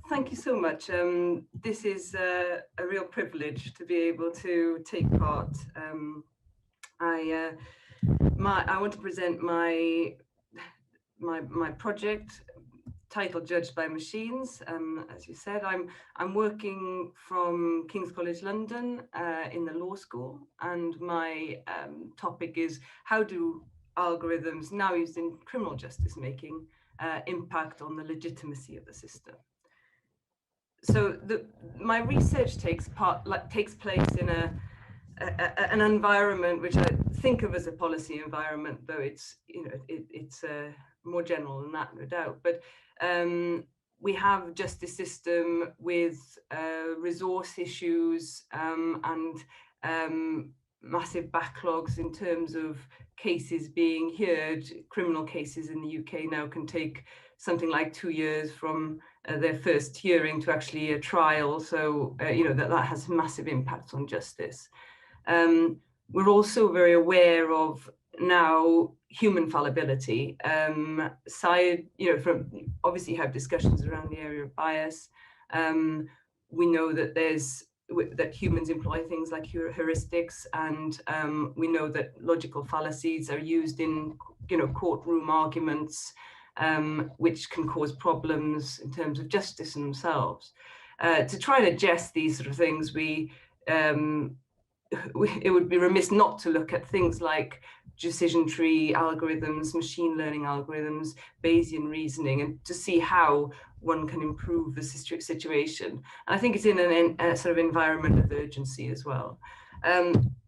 Thank you so much. This is a real privilege to be able to take part. I want to present my project titled "Judged by Machines." As you said, I'm working from King's College London in the law school, and my topic is how do algorithms now used in criminal justice making impact on the legitimacy of the system. So my research takes place in an environment which I think of as a policy environment, though it's it's more general than that, no doubt. But we have justice system with resource issues and massive backlogs in terms of cases being heard. Criminal cases in the UK now can take something like 2 years from their first hearing to actually a trial. So that has massive impacts on justice. We're also very aware of now human fallibility. From obviously have discussions around the area of bias. We know that that humans employ things like heuristics, and we know that logical fallacies are used in courtroom arguments, which can cause problems in terms of justice in themselves. To try and address these sort of things, it would be remiss not to look at things like decision tree algorithms, machine learning algorithms, Bayesian reasoning, and to see how one can improve the situation. And I think it's in a sort of environment of urgency as well.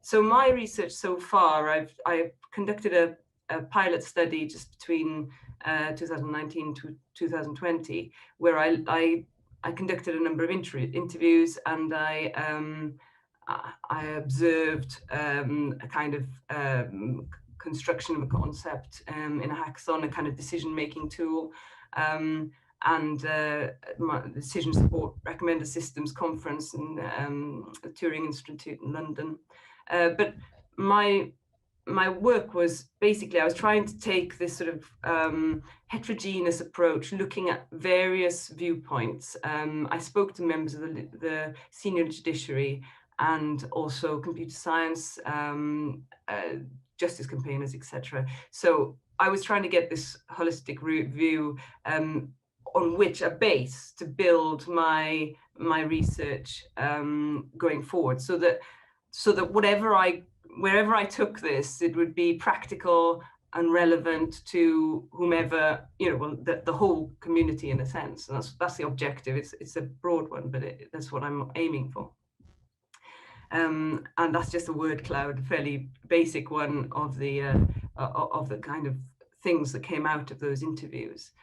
So my research so far, I've conducted a pilot study just between 2019 to 2020, where I conducted a number of interviews, and I observed a kind of construction of a concept in a hackathon, a kind of decision-making tool, and my decision support recommender systems conference in the Turing Institute in London. But my work was basically, I was trying to take this sort of heterogeneous approach, looking at various viewpoints. I spoke to members of the senior judiciary and also computer science, justice campaigners, etc. So I was trying to get this holistic view on which a base to build my research going forward, so that wherever I took this, it would be practical and relevant to whomever, the whole community in a sense. And that's the objective. It's a broad one, but that's what I'm aiming for. And that's just a word cloud, a fairly basic one of the kind of things that came out of those interviews.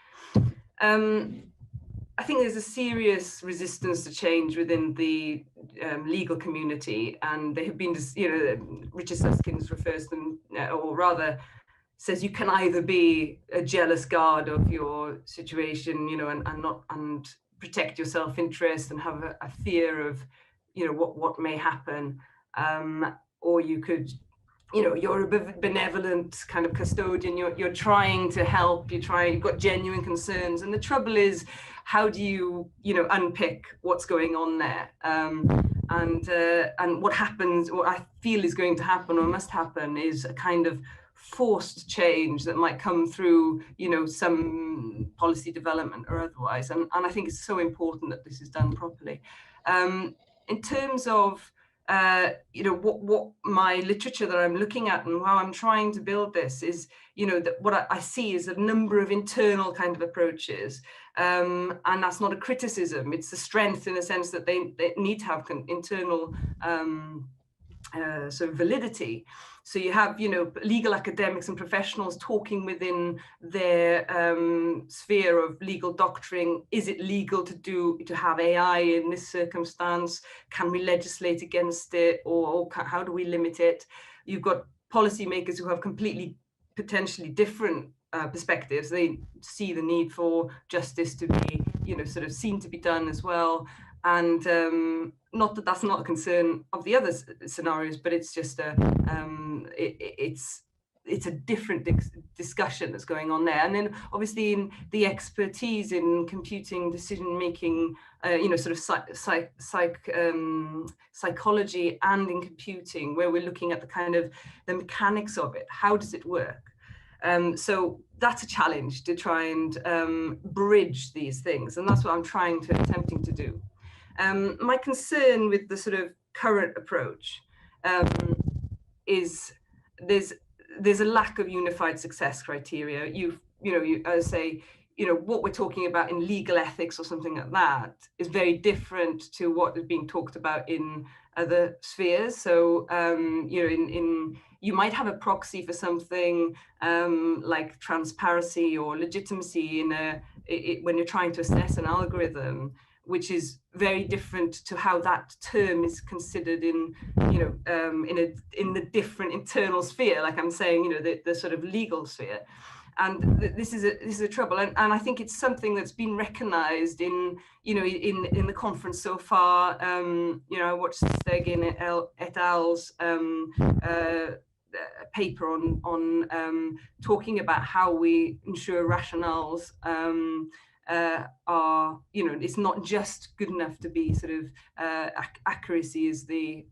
I think there's a serious resistance to change within the legal community, and they have been, Richard Susskind refers to them, or rather says you can either be a jealous guard of your situation, and protect your self-interest and have a fear of what may happen, or you could, you're a benevolent kind of custodian, you're trying to help, you've got genuine concerns. And the trouble is, how do you unpick what's going on there, and what happens, what I feel is going to happen or must happen, is a kind of forced change that might come through some policy development or otherwise. And I think it's so important that this is done properly. In terms of what my literature that I'm looking at and how I'm trying to build this is, that what I see is a number of internal kind of approaches, and that's not a criticism, it's a strength in the sense that they need to have internal sort of validity. So you have, legal academics and professionals talking within their sphere of legal doctrine. Is it legal to have AI in this circumstance? Can we legislate against it, or how do we limit it? You've got policymakers who have completely potentially different perspectives. They see the need for justice to be, sort of seen to be done as well. And not that that's not a concern of the other scenarios, but it's just it's a different discussion that's going on there. And then obviously in the expertise in computing decision making, sort of psychology and in computing, where we're looking at the kind of the mechanics of it. How does it work? So that's a challenge to try and bridge these things. And that's what I'm attempting to do. My concern with the sort of current approach is there's a lack of unified success criteria. I say, what we're talking about in legal ethics or something like that is very different to what is being talked about in other spheres. So, you might have a proxy for something like transparency or legitimacy when you're trying to assess an algorithm, which is very different to how that term is considered in the different internal sphere, like I'm saying, the sort of legal sphere. And this is a trouble, and I think it's something that's been recognised in the conference so far. I watched Stegen et al.'s paper on talking about how we ensure rationales are, it's not just good enough to be sort of accuracy is the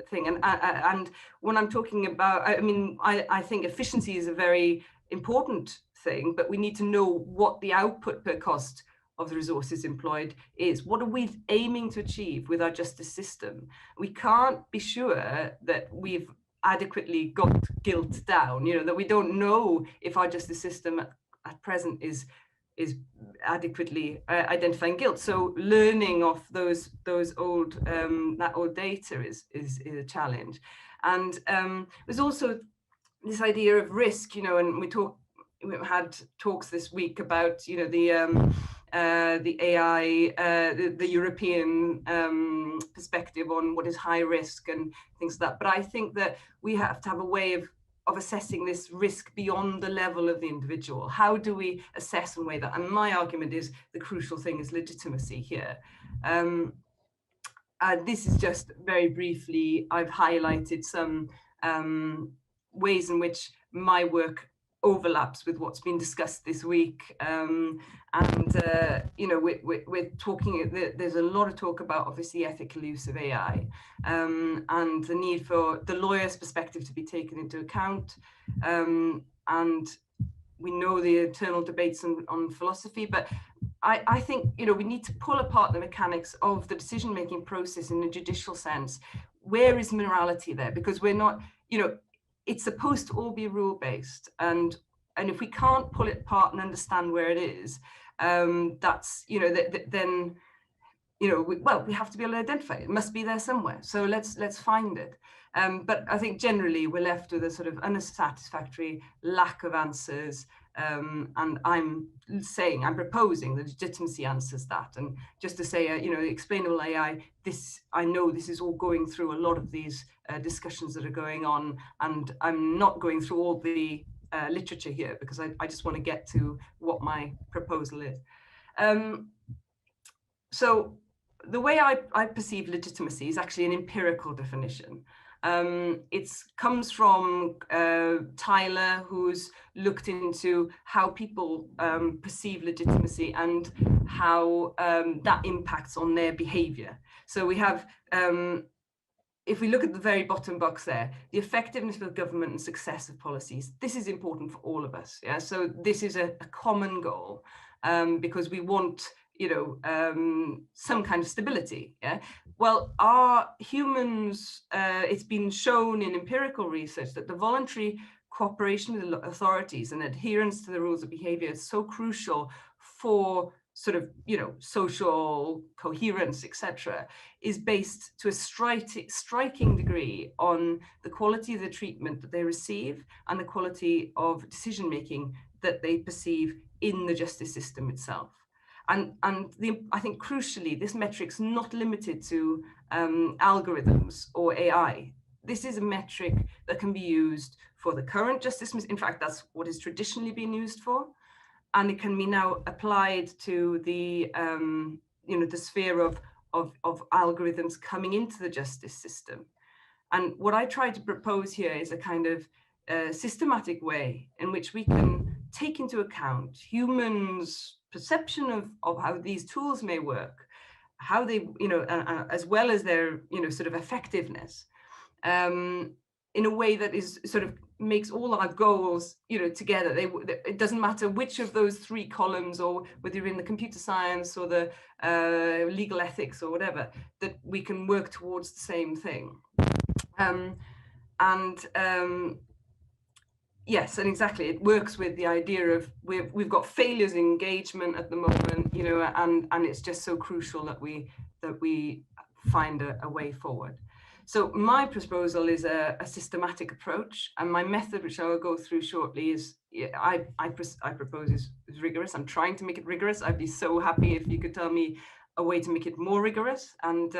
thing. And when I'm talking about, I think efficiency is a very important thing, but we need to know what the output per cost of the resources employed is. What are we aiming to achieve with our justice system? We can't be sure that we've adequately got guilt down, that we don't know if our justice system at present is adequately identifying guilt. So learning off those old that old data is a challenge. And there's also this idea of risk, and we've had talks this week about the AI, the European perspective on what is high risk and things like that. But I think that we have to have a way of assessing this risk beyond the level of the individual. How do we assess and weigh that? And my argument is the crucial thing is legitimacy here. This is just very briefly, I've highlighted some ways in which my work overlaps with what's been discussed this week. We're talking, there's a lot of talk about obviously ethical use of AI and the need for the lawyer's perspective to be taken into account. And we know the eternal debates on philosophy, but I think, we need to pull apart the mechanics of the decision-making process in a judicial sense. Where is morality there? Because we're not, it's supposed to all be rule-based. And if we can't pull it apart and understand where it is, that's, then, we have to be able to identify it. It must be there somewhere. So let's find it. But I think generally we're left with a sort of unsatisfactory lack of answers. And I'm proposing the legitimacy answers that. And just to say, explainable AI, I know this is all going through a lot of these discussions that are going on, and I'm not going through all the literature here because I just want to get to what my proposal is. So the way I perceive legitimacy is actually an empirical definition. It comes from Tyler, who's looked into how people perceive legitimacy and how that impacts on their behavior. So we have, if we look at the very bottom box there, the effectiveness of government and success of policies, this is important for all of us. Yeah, so this is a common goal because we want, some kind of stability. Yeah. Well, our humans, it's been shown in empirical research that the voluntary cooperation with the authorities and adherence to the rules of behavior is so crucial for sort of, social coherence, etc., is based to a striking degree on the quality of the treatment that they receive and the quality of decision-making that they perceive in the justice system itself. And I think crucially, this metric's not limited to algorithms or AI. This is a metric that can be used for the current justice. In fact, that's what it's traditionally been used for. And it can be now applied to the, the sphere of algorithms coming into the justice system. And what I try to propose here is a kind of systematic way in which we can take into account humans' perception of how these tools may work, how they, as well as their, sort of effectiveness, in a way that is sort of makes all our goals, together. It doesn't matter which of those three columns, or whether you're in the computer science or the legal ethics or whatever, that we can work towards the same thing. Yes, and exactly, it works with the idea of we've got failures in engagement at the moment, and it's just so crucial that we find a way forward. So my proposal is a systematic approach, and my method, which I will go through shortly, is I propose is rigorous. I'm trying to make it rigorous. I'd be so happy if you could tell me a way to make it more rigorous, and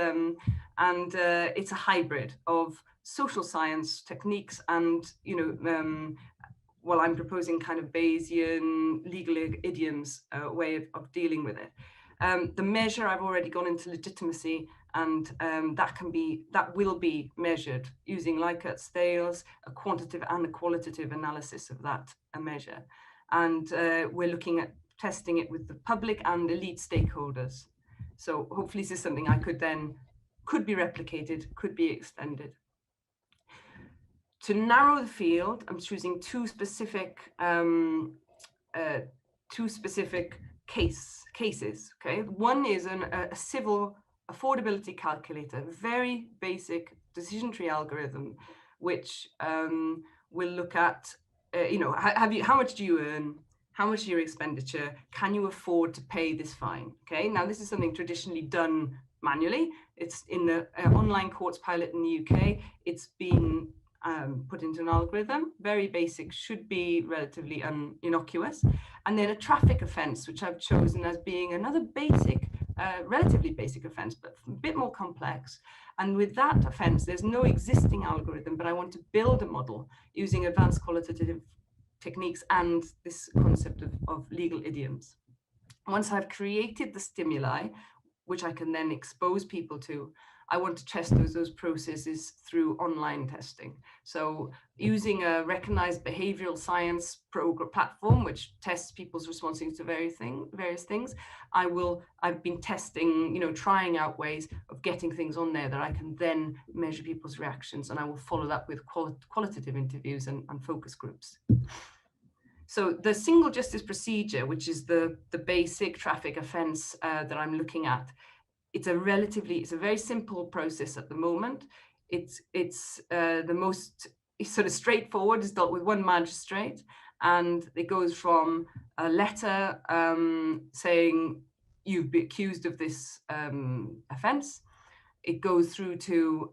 it's a hybrid of social science techniques and well, I'm proposing kind of Bayesian legal idioms way of dealing with it. The measure, I've already gone into legitimacy, and that will be measured using Likert scales, a quantitative and a qualitative analysis of that measure. And we're looking at testing it with the public and elite stakeholders. So hopefully this is something I could be replicated, could be extended. To narrow the field, I'm choosing two specific cases. Okay, one is a civil affordability calculator, very basic decision tree algorithm, which will look at how much do you earn, how much is your expenditure, can you afford to pay this fine? Okay, now this is something traditionally done manually. It's in the online courts pilot in the UK. It's been put into an algorithm, very basic, should be relatively innocuous. And then a traffic offence, which I've chosen as being another basic, relatively basic offence, but a bit more complex. And with that offence, there's no existing algorithm, but I want to build a model using advanced qualitative techniques and this concept of legal idioms. Once I've created the stimuli, which I can then expose people to, I want to test those processes through online testing. So using a recognized behavioral science platform, which tests people's responses to various things, I've been testing, trying out ways of getting things on there that I can then measure people's reactions, and I will follow that with qualitative interviews and focus groups. So the single justice procedure, which is the basic traffic offence that I'm looking at, it's a very simple process at the moment. It's the most sort of straightforward. It's dealt with one magistrate, and it goes from a letter saying you've been accused of this offence. It goes through to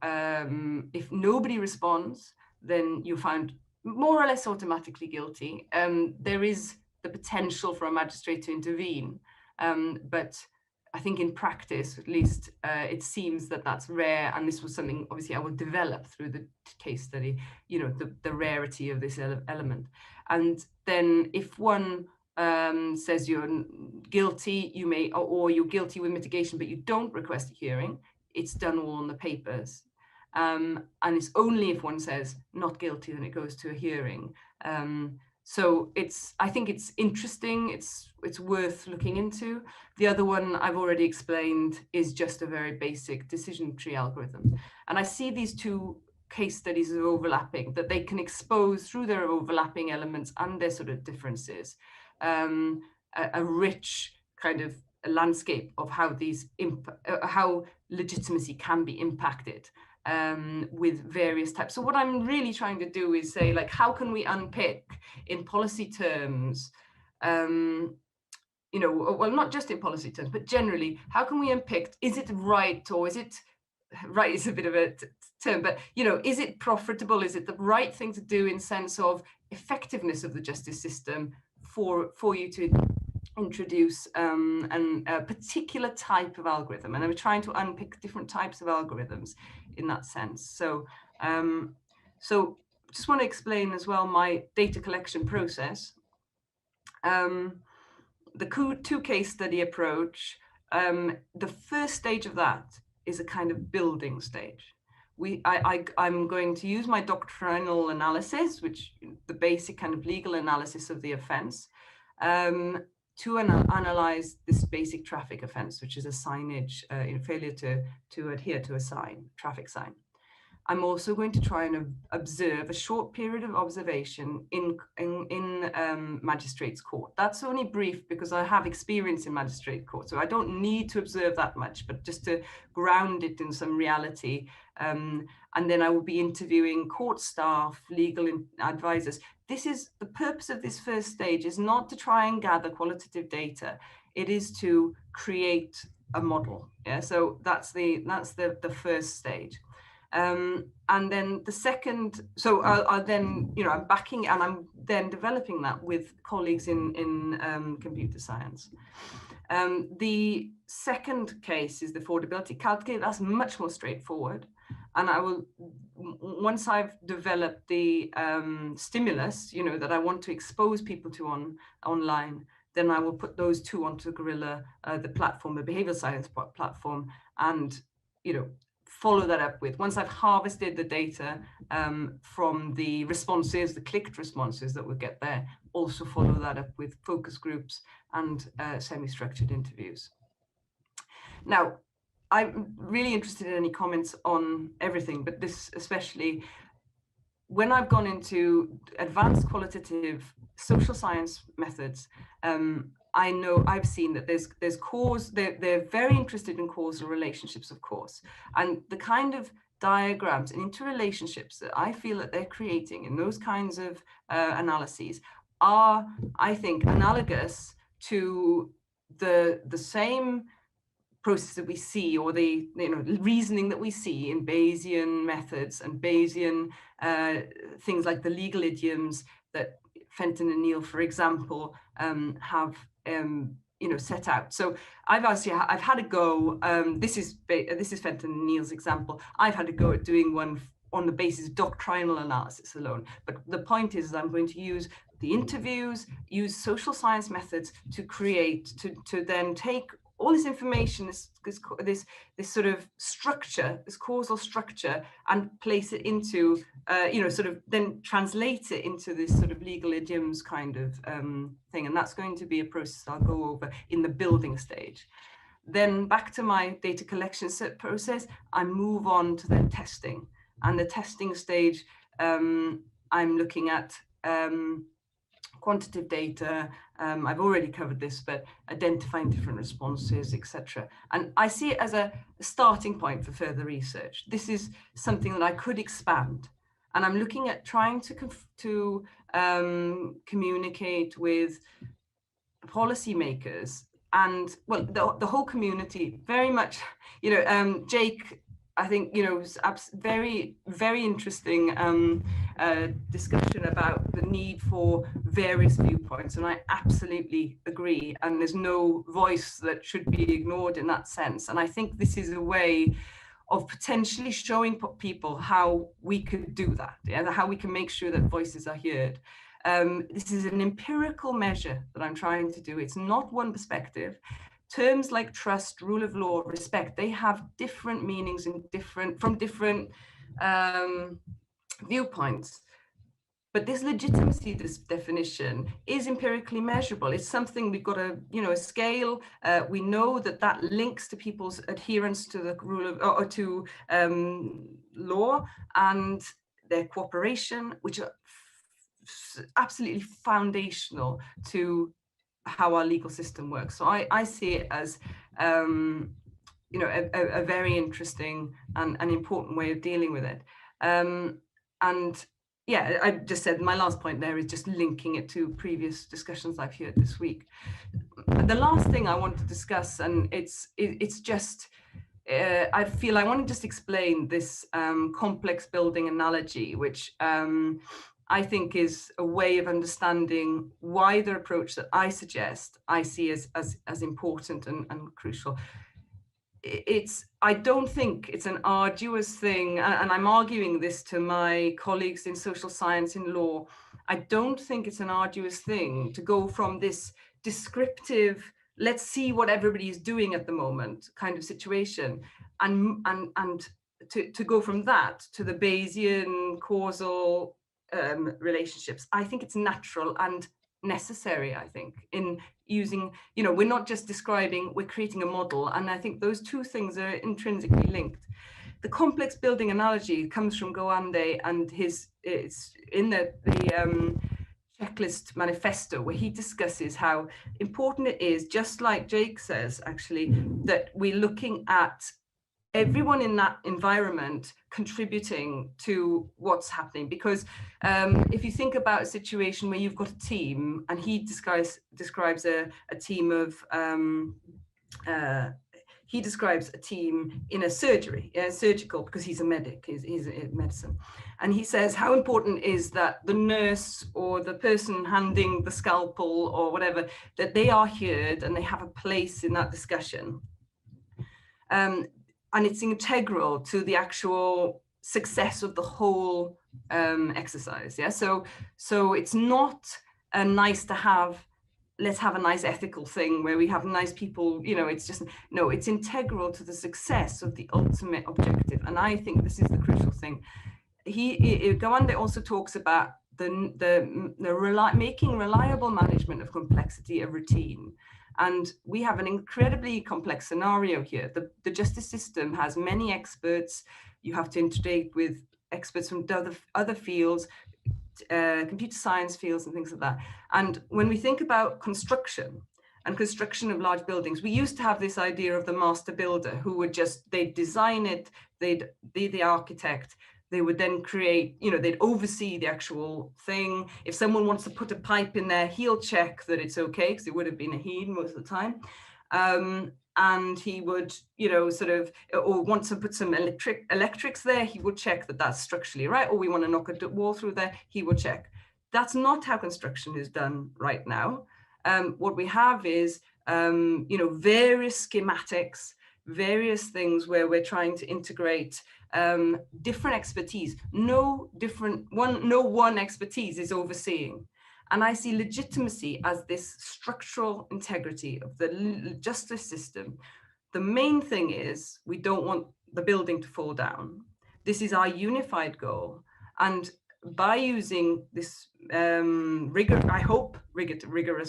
if nobody responds, then you're found more or less automatically guilty. There is the potential for a magistrate to intervene, but I think in practice, at least, it seems that that's rare, and this was something obviously I will develop through the case study, the rarity of this element. And then if one says you're guilty, you may, or you're guilty with mitigation, but you don't request a hearing, it's done all on the papers. And it's only if one says not guilty, then it goes to a hearing. So I think it's interesting, it's worth looking into. The other one I've already explained is just a very basic decision tree algorithm. And I see these two case studies as overlapping, that they can expose through their overlapping elements and their sort of differences, a rich kind of a landscape of how how legitimacy can be impacted with various types. So what I'm really trying to do is say, like, how can we unpick in policy terms, well, not just in policy terms, but generally, how can we unpick, is it right, or is it right is a bit of a term, but is it profitable? Is it the right thing to do in sense of effectiveness of the justice system for you to introduce a particular type of algorithm? And I'm trying to unpick different types of algorithms in that sense. So just want to explain as well my data collection process. The two case study approach, the first stage of that is a kind of building stage, I'm going to use my doctrinal analysis, which the basic kind of legal analysis of the offence, to analyze this basic traffic offence, which is a signage in failure to adhere to a traffic sign. I'm also going to try and observe a short period of observation in magistrates' court. That's only brief because I have experience in magistrate court, so I don't need to observe that much, but just to ground it in some reality. And then I will be interviewing court staff, legal advisors. The purpose of this first stage is not to try and gather qualitative data. It is to create a model. Yeah, so that's the first stage. And then the second, so I'll then, I'm backing and I'm then developing that with colleagues in computer science. The second case is the affordability calculator. That's much more straightforward. And I will, once I've developed the stimulus, that I want to expose people to online, then I will put those two onto Gorilla, the platform, the behavioral science platform, and, follow that up with, once I've harvested the data from the responses, the clicked responses that we'll get there, also follow that up with focus groups and semi-structured interviews. Now, I'm really interested in any comments on everything, but this especially, when I've gone into advanced qualitative social science methods, I know I've seen that there's cause, they're very interested in causal relationships, of course, and the kind of diagrams and interrelationships that I feel that they're creating in those kinds of analyses are, I think, analogous to the same process that we see, or the reasoning that we see in Bayesian methods and Bayesian things like the legal idioms that Fenton and Neal, for example, have set out. So I've had a go. This is Fenton and Neal's example. I've had a go at doing one on the basis of doctrinal analysis alone. But the point is, I'm going to use the interviews, use social science methods to then take all this information, this sort of structure, this causal structure, and place it into, sort of then translate it into this sort of legal idioms kind of thing. And that's going to be a process I'll go over in the building stage. Then back to my data collection process, I move on to the testing. And the testing stage, I'm looking at quantitative data. I've already covered this, but identifying different responses, etc. And I see it as a starting point for further research. This is something that I could expand. And I'm looking at trying to communicate with policymakers and, well, the whole community, very much, Jake, I think, was very, very interesting discussion about the need for various viewpoints. And I absolutely agree. And there's no voice that should be ignored in that sense. And I think this is a way of potentially showing people how we could do that, how we can make sure that voices are heard. This is an empirical measure that I'm trying to do. It's not one perspective. Terms like trust, rule of law, respect, they have different meanings from different viewpoints. But this legitimacy, this definition, is empirically measurable. It's something we've got a scale. We know that links to people's adherence to the rule of, or to law, and their cooperation, which are absolutely foundational to how our legal system works. So I see it as a very interesting and an important way of dealing with it. And yeah, I just said my last point there is just linking it to previous discussions I've heard this week. The last thing I want to discuss, and it's just, I feel I want to just explain this complex building analogy, which I think is a way of understanding why the approach that I suggest I see as important and crucial. I don't think it's an arduous thing, and I'm arguing this to my colleagues in social science and law. I don't think it's an arduous thing to go from this descriptive, let's see what everybody is doing at the moment kind of situation, and to go from that to the Bayesian causal relationships, I think it's natural and necessary. I think in using, we're not just describing, we're creating a model, and I think those two things are intrinsically linked. The complex building analogy comes from Gawande, and it's in the checklist manifesto, where he discusses how important it is, just like Jake says, actually, that we're looking at everyone in that environment contributing to what's happening. Because if you think about a situation where you've got a team, and he describes a team of he describes a team in a surgical, because he's a medic, he's in medicine. And he says how important is that the nurse or the person handing the scalpel or whatever, that they are heard and they have a place in that discussion. And it's integral to the actual success of the whole exercise. Yeah. So it's not a nice to have, let's have a nice ethical thing where we have nice people, it's just, no, it's integral to the success of the ultimate objective. And I think this is the crucial thing. Gawande also talks about making reliable management of complexity a routine. And we have an incredibly complex scenario here. The justice system has many experts. You have to integrate with experts from other fields, computer science fields and things like that. And when we think about construction of large buildings, we used to have this idea of the master builder who would they'd design it, they'd be the architect, they would then create, they'd oversee the actual thing. If someone wants to put a pipe in there, he'll check that it's okay, because it would have been a he most of the time. And he would, or wants to put some electrics there, he would check that that's structurally right, or we want to knock a wall through there, he would check. That's not how construction is done right now. What we have is, various schematics, various things where we're trying to integrate different expertise. No one expertise is overseeing. And I see legitimacy as this structural integrity of the justice system. The main thing is we don't want the building to fall down. This is our unified goal. And by using this rigorous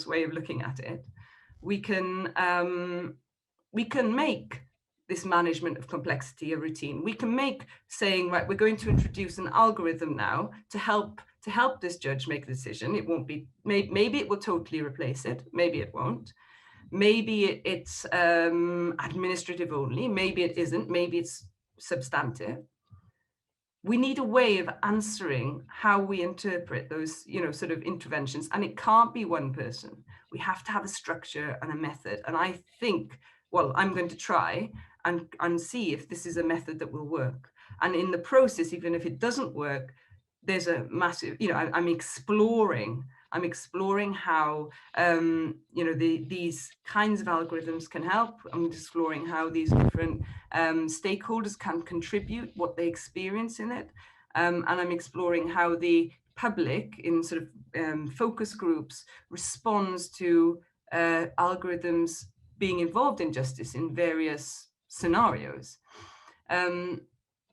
way of looking at it, we can make this management of complexity a routine. We can make saying, right, we're going to introduce an algorithm now to help this judge make a decision. It won't be, maybe it will totally replace it. Maybe it won't. Maybe it's administrative only. Maybe it isn't. Maybe it's substantive. We need a way of answering how we interpret those, sort of interventions. And it can't be one person. We have to have a structure and a method. And I think, well, I'm going to try and see if this is a method that will work. And in the process, even if it doesn't work, there's a massive, I'm exploring how, these kinds of algorithms can help. I'm exploring how these different stakeholders can contribute, what they experience in it. And I'm exploring how the public in sort of focus groups responds to algorithms being involved in justice in various scenarios.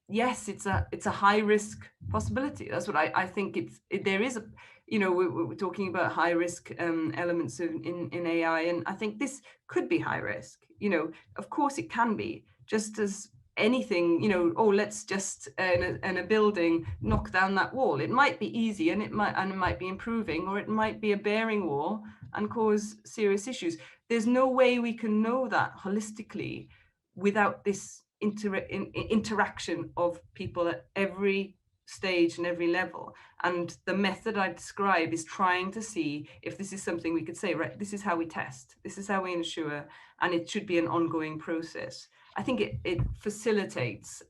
Yes, it's a high risk possibility. That's what I think there is a, we're talking about high risk elements in AI, and I think this could be high risk. Of course it can be, just as anything, let's just in a building knock down that wall. It might be easy and it might be improving, or it might be a bearing wall and cause serious issues. There's no way we can know that holistically without this interaction of people at every stage and every level. And the method I describe is trying to see if this is something we could say, right, this is how we test, this is how we ensure, and it should be an ongoing process. I think it facilitates.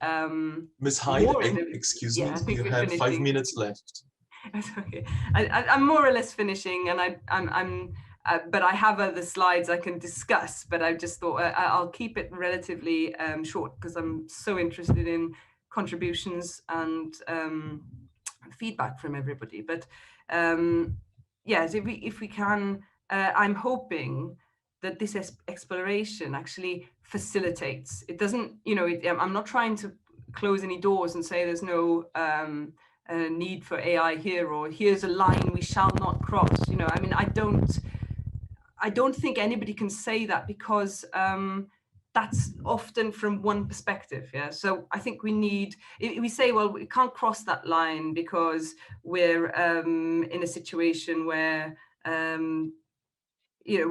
Ms. Hyde, excuse me, you have 5 minutes left. Okay. I'm more or less finishing, and I'm but I have other slides I can discuss, but I just thought I'll keep it relatively short, because I'm so interested in contributions and feedback from everybody. But yes, if we can, I'm hoping that this exploration actually facilitates. It doesn't, I'm not trying to close any doors and say there's no need for AI here, or here's a line we shall not cross. You know, I mean, I don't think anybody can say that, because that's often from one perspective. Yeah. So I think we say, well, we can't cross that line because we're in a situation where, you know,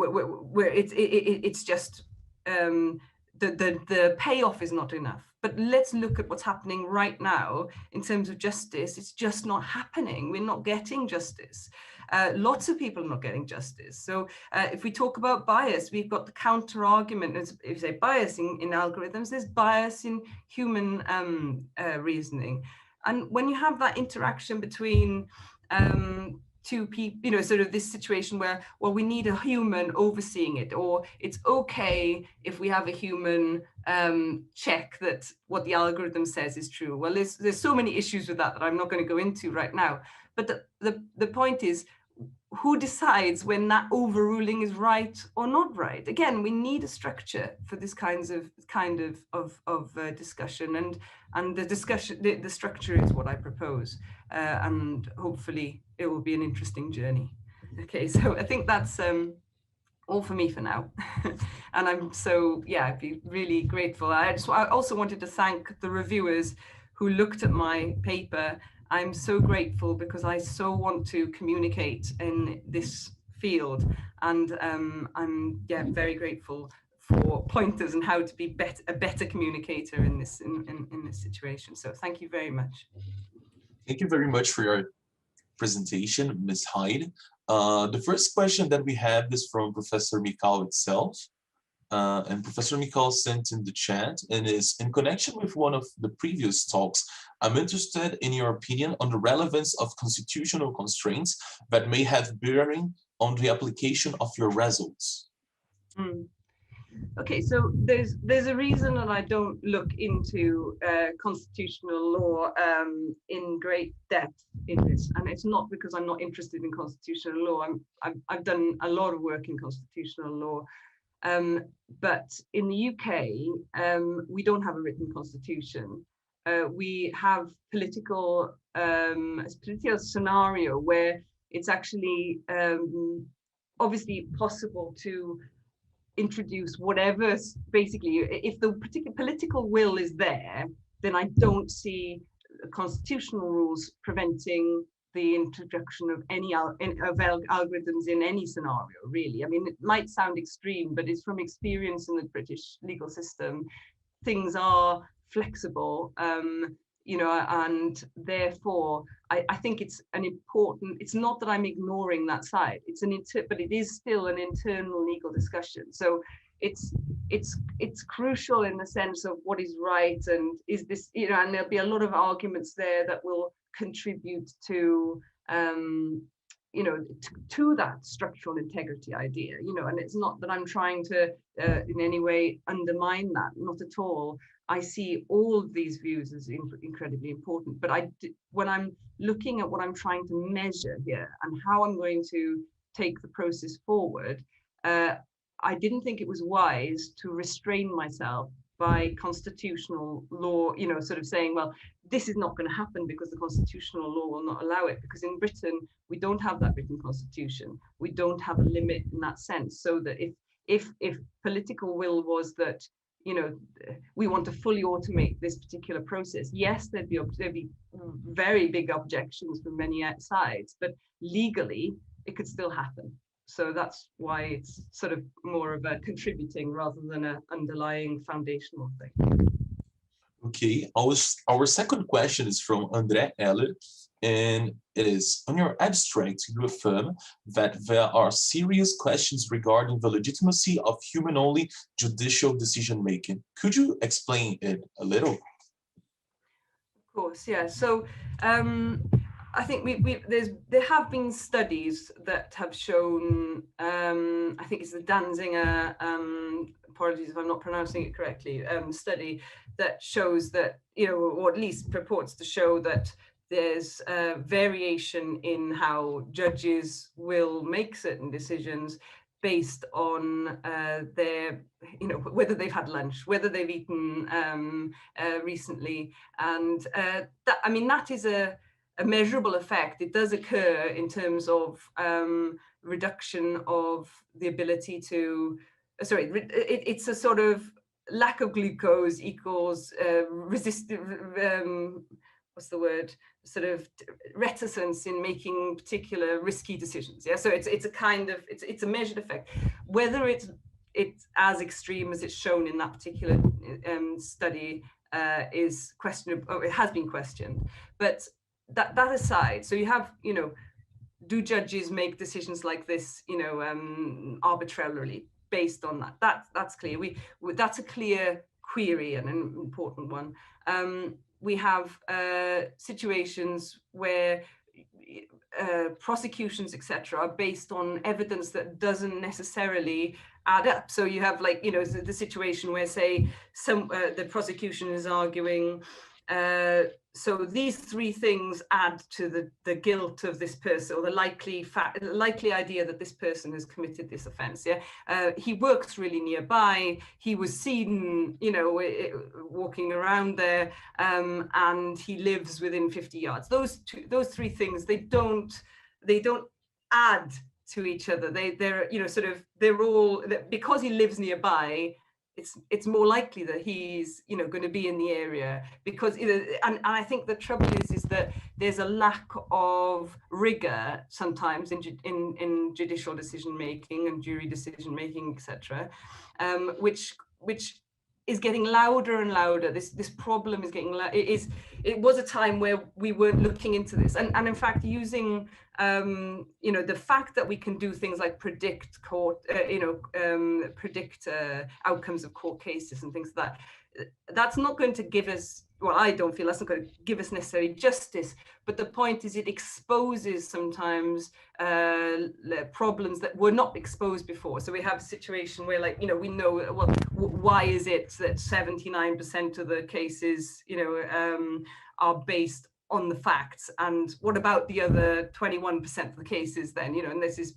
where it's just the payoff is not enough. But let's look at what's happening right now in terms of justice. It's just not happening. We're not getting justice. Lots of people are not getting justice. So if we talk about bias, we've got the counter argument. If you say bias in algorithms, there's bias in human reasoning. And when you have that interaction between two people, you know, sort of this situation where, well, we need a human overseeing it, or it's okay if we have a human check that what the algorithm says is true. Well, there's so many issues with that I'm not going to go into right now. But the point is, who decides when that overruling is right or not right? Again, we need a structure for this kind of discussion, and the structure is what I propose, and hopefully it will be an interesting journey. Okay, so I think that's all for me for now. And I'm so, yeah, I'd be really grateful. I also wanted to thank the reviewers who looked at my paper. I'm so grateful, because I so want to communicate in this field, and I'm very grateful for pointers on how to be a better communicator in this situation. So thank you very much. Thank you very much for your presentation, Ms. Hyde. The first question that we have is from Professor Mikal itself. And Professor Mikal sent in the chat, and is in connection with one of the previous talks. I'm interested in your opinion on the relevance of constitutional constraints that may have bearing on the application of your results. Okay, so there's a reason that I don't look into constitutional law in great depth in this, and it's not because I'm not interested in constitutional law. I've done a lot of work in constitutional law. But in the UK, we don't have a written constitution. We have a political scenario where it's actually obviously possible to introduce whatever, basically, if the particular political will is there, then I don't see constitutional rules preventing the introduction of any algorithms in any scenario, really. I mean, it might sound extreme, but it's from experience in the British legal system. Things are flexible, you know, and therefore I think it's an important, it's not that I'm ignoring that side, but it is still an internal legal discussion. So it's crucial in the sense of what is right, and is this, you know, and there'll be a lot of arguments there that will contribute to you know, to that structural integrity idea, you know. And it's not that I'm trying to in any way undermine that, not at all. I see all of these views as incredibly important, but when I'm looking at what I'm trying to measure here and how I'm going to take the process forward, I didn't think it was wise to restrain myself by constitutional law, you know, sort of saying, well, this is not going to happen because the constitutional law will not allow it. Because in Britain, we don't have that written constitution. We don't have a limit in that sense. So that if political will was that, you know, we want to fully automate this particular process, yes, there'd be very big objections from many sides, but legally it could still happen. So that's why it's sort of more of a contributing rather than an underlying foundational thing. Okay, our second question is from André Eller, and it is, on your abstract, you affirm that there are serious questions regarding the legitimacy of human-only judicial decision-making. Could you explain it a little? Of course, yeah. So I think there have been studies that have shown, I think it's the Danzinger, apologies if I'm not pronouncing it correctly, study that shows that, you know, or at least purports to show that there's variation in how judges will make certain decisions based on their, whether they've had lunch, whether they've eaten recently. And that is a measurable effect. It does occur in terms of reduction of the ability to, it's a sort of lack of glucose equals what's the word? Sort of reticence in making particular risky decisions. Yeah, so it's a kind of it's a measured effect. Whether it's as extreme as it's shown in that particular study is questionable. It has been questioned. But that aside, so you have, do judges make decisions like this, arbitrarily based on that? That's clear. That's a clear query and an important one. We have situations where prosecutions, etc., are based on evidence that doesn't necessarily add up. So you have, like, the situation where, say, the prosecution is arguing, so these three things add to the guilt of this person, or the likely idea that this person has committed this offense. Yeah, he works really nearby. He was seen, walking around there, and he lives within 50 yards. Those three things, they don't add to each other. They're all, because he lives nearby, it's more likely that he's going to be in the area, because and I think the trouble is that there's a lack of rigor sometimes in judicial decision making and jury decision making, etc., which is getting louder and louder. This problem is getting it was a time where we weren't looking into this, and in fact, using the fact that we can do things like predict outcomes of court cases and things like that, that's not going to give us, well, I don't feel that's not going to give us necessarily justice. But the point is, it exposes sometimes problems that were not exposed before. So we have a situation where, like, we know, well, why is it that 79% of the cases, are based on the facts, and what about the other 21% of the cases then? And this is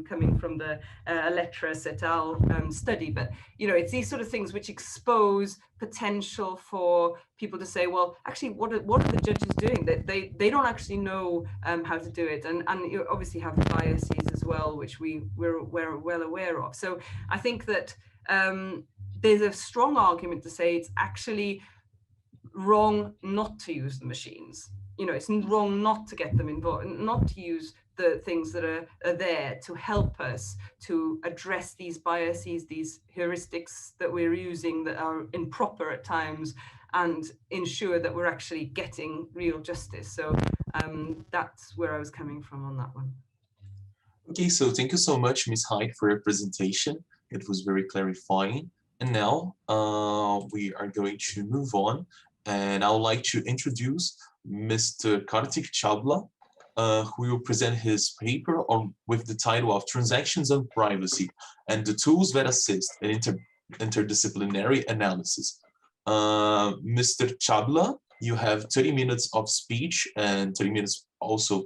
coming from the Electras et al. Study. But it's these sort of things which expose potential for people to say, well, actually, what are the judges doing? They don't actually know how to do it, and you obviously have biases as well, which we're well aware of. So I think that there's a strong argument to say it's actually wrong not to use the machines. It's wrong not to get them involved, not to use the things that are there to help us to address these biases, these heuristics that we're using that are improper at times, and ensure that we're actually getting real justice. So that's where I was coming from on that one. Okay, so thank you so much, Ms. Hyde, for your presentation. It was very clarifying. And now we are going to move on, and I would like to introduce Mr. Kartik Chabla, who will present his paper with the title of Transactions and Privacy and the Tools that Assist in Interdisciplinary Analysis. Mr. Chabla, you have 30 minutes of speech and 30 minutes also